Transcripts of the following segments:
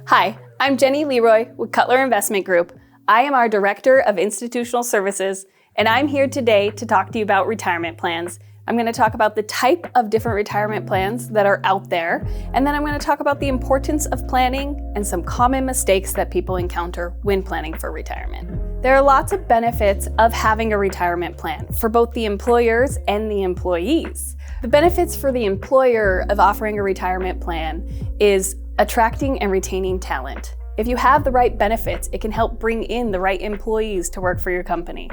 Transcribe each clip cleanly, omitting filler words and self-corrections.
Hi, I'm Jenny LeRoy with Cutler Investment Group. I am our Director of Institutional Services, and I'm here today to talk to you about retirement plans. I'm going to talk about the type of different retirement plans that are out there, and then I'm going to talk about the importance of planning and some common mistakes that people encounter when planning for retirement. There are lots of benefits of having a retirement plan for both the employers and the employees. The benefits for the employer of offering a retirement plan is attracting and retaining talent. If you have the right benefits, it can help bring in the right employees to work for your company.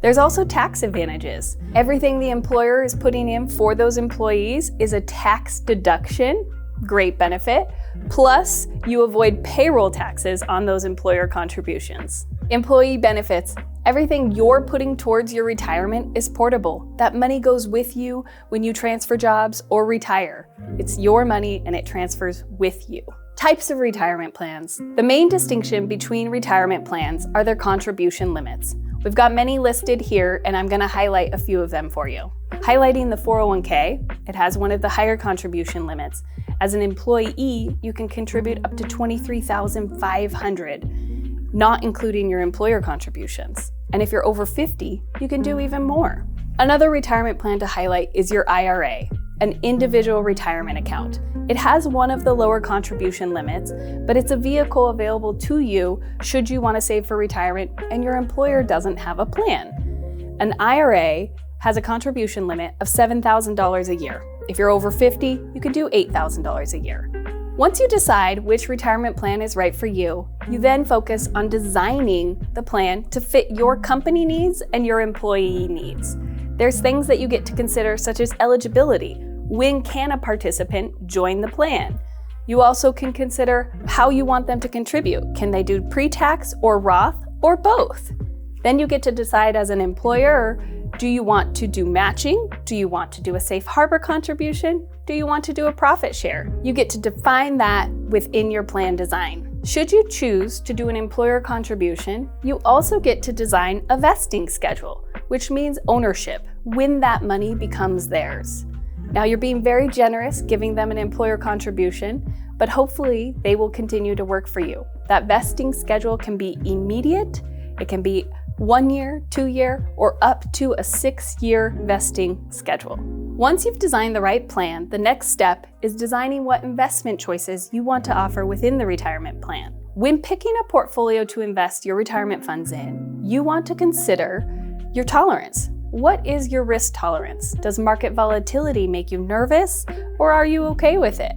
There's also tax advantages. Everything the employer is putting in for those employees is a tax deduction, great benefit, plus you avoid payroll taxes on those employer contributions. Employee benefits. Everything you're putting towards your retirement is portable. That money goes with you when you transfer jobs or retire. It's your money and it transfers with you. Types of retirement plans. The main distinction between retirement plans are their contribution limits. We've got many listed here, and I'm going to highlight a few of them for you. Highlighting the 401k, it has one of the higher contribution limits. As an employee, you can contribute up to $23,500, not including your employer contributions. And if you're over 50, you can do even more. Another retirement plan to highlight is your IRA, an individual retirement account. It has one of the lower contribution limits, but it's a vehicle available to you should you want to save for retirement and your employer doesn't have a plan. An IRA has a contribution limit of $7,000 a year. If you're over 50, you can do $8,000 a year. Once you decide which retirement plan is right for you, you then focus on designing the plan to fit your company needs and your employee needs. There's things that you get to consider, such as eligibility. When can a participant join the plan? You also can consider how you want them to contribute. Can they do pre-tax or Roth or both? Then you get to decide as an employer, do you want to do matching? Do you want to do a safe harbor contribution? Do you want to do a profit share? You get to define that within your plan design. Should you choose to do an employer contribution, you also get to design a vesting schedule, which means ownership, when that money becomes theirs. Now you're being very generous giving them an employer contribution, but hopefully they will continue to work for you. That vesting schedule can be immediate, it can be 1 year, 2 year, or up to a 6-year vesting schedule. Once you've designed the right plan, the next step is designing what investment choices you want to offer within the retirement plan. When picking a portfolio to invest your retirement funds in, you want to consider your tolerance. What is your risk tolerance? Does market volatility make you nervous, or are you okay with it?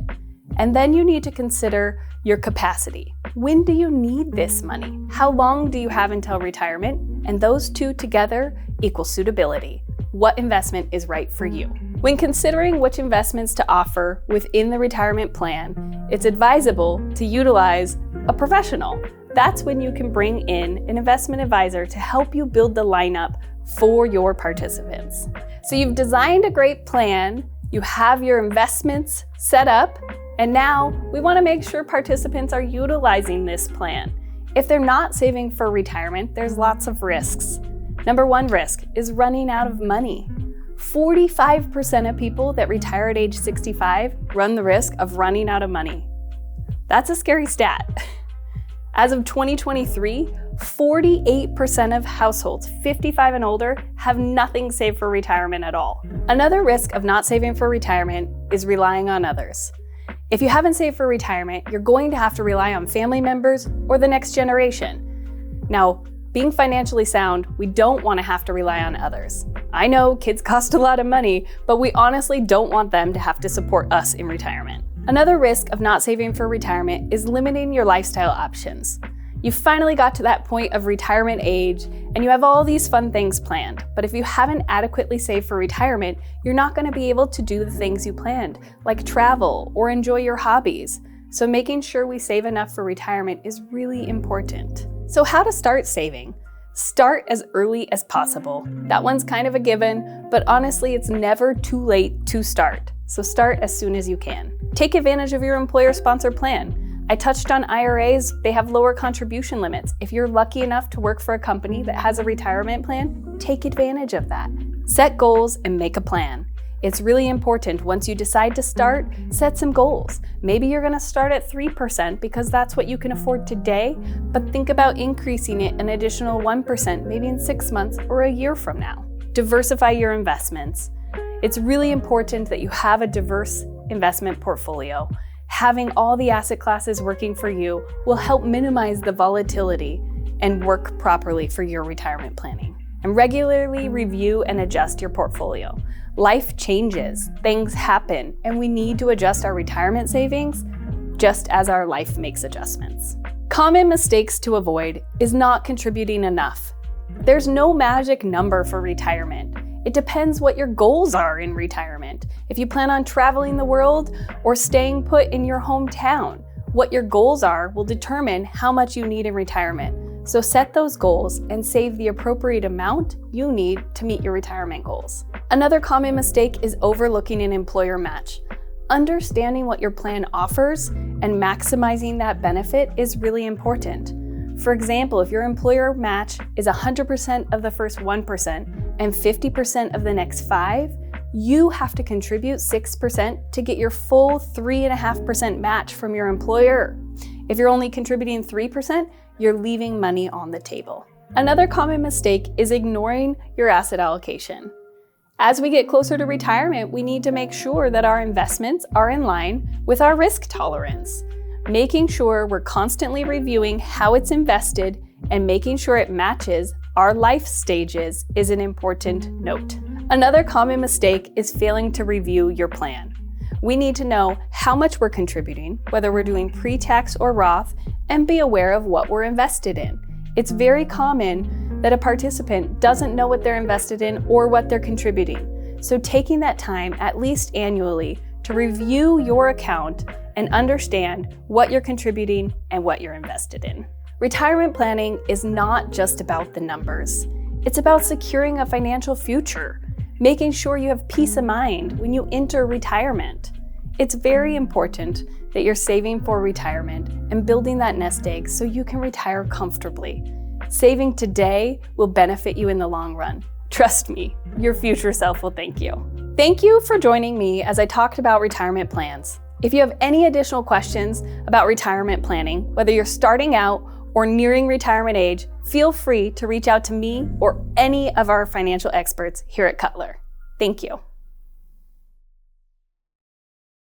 And then you need to consider your capacity. When do you need this money? How long do you have until retirement? And those two together equal suitability. What investment is right for you? When considering which investments to offer within the retirement plan, it's advisable to utilize a professional. That's when you can bring in an investment advisor to help you build the lineup for your participants. So you've designed a great plan, you have your investments set up, and now we want to make sure participants are utilizing this plan. If they're not saving for retirement, there's lots of risks. Number one risk is running out of money. 45% of people that retire at age 65 run the risk of running out of money. That's a scary stat. As of 2023, 48% of households 55 and older have nothing saved for retirement at all. Another risk of not saving for retirement is relying on others. If you haven't saved for retirement, you're going to have to rely on family members or the next generation. Now, being financially sound, we don't want to have to rely on others. I know kids cost a lot of money, but we honestly don't want them to have to support us in retirement. Another risk of not saving for retirement is limiting your lifestyle options. You finally got to that point of retirement age and you have all these fun things planned, but if you haven't adequately saved for retirement, you're not going to be able to do the things you planned, like travel or enjoy your hobbies. So making sure we save enough for retirement is really important. So how to start saving? Start as early as possible. That one's kind of a given, but honestly, it's never too late to start. So start as soon as you can. Take advantage of your employer-sponsored plan. I touched on IRAs, they have lower contribution limits. If you're lucky enough to work for a company that has a retirement plan, take advantage of that. Set goals and make a plan. It's really important once you decide to start, set some goals. Maybe you're going to start at 3% because that's what you can afford today, but think about increasing it an additional 1% maybe in 6 months or a year from now. Diversify your investments. It's really important that you have a diverse investment portfolio. Having all the asset classes working for you will help minimize the volatility and work properly for your retirement planning. And regularly review and adjust your portfolio. Life changes, things happen, and we need to adjust our retirement savings just as our life makes adjustments. Common mistakes to avoid is not contributing enough. There's no magic number for retirement. It depends what your goals are in retirement. If you plan on traveling the world or staying put in your hometown, what your goals are will determine how much you need in retirement. So set those goals and save the appropriate amount you need to meet your retirement goals. Another common mistake is overlooking an employer match. Understanding what your plan offers and maximizing that benefit is really important. For example, if your employer match is 100% of the first 1% and 50% of the next 5%, you have to contribute 6% to get your full 3.5% match from your employer. If you're only contributing 3%, you're leaving money on the table. Another common mistake is ignoring your asset allocation. As we get closer to retirement, we need to make sure that our investments are in line with our risk tolerance. Making sure we're constantly reviewing how it's invested and making sure it matches our life stages is an important note. Another common mistake is failing to review your plan. We need to know how much we're contributing, whether we're doing pre-tax or Roth, and be aware of what we're invested in. It's very common that a participant doesn't know what they're invested in or what they're contributing. So taking that time, at least annually, to review your account and understand what you're contributing and what you're invested in. Retirement planning is not just about the numbers. It's about securing a financial future, making sure you have peace of mind when you enter retirement. It's very important that you're saving for retirement and building that nest egg so you can retire comfortably. Saving today will benefit you in the long run. Trust me, your future self will thank you. Thank you for joining me as I talked about retirement plans. If you have any additional questions about retirement planning, whether you're starting out or nearing retirement age, feel free to reach out to me or any of our financial experts here at Cutler. Thank you.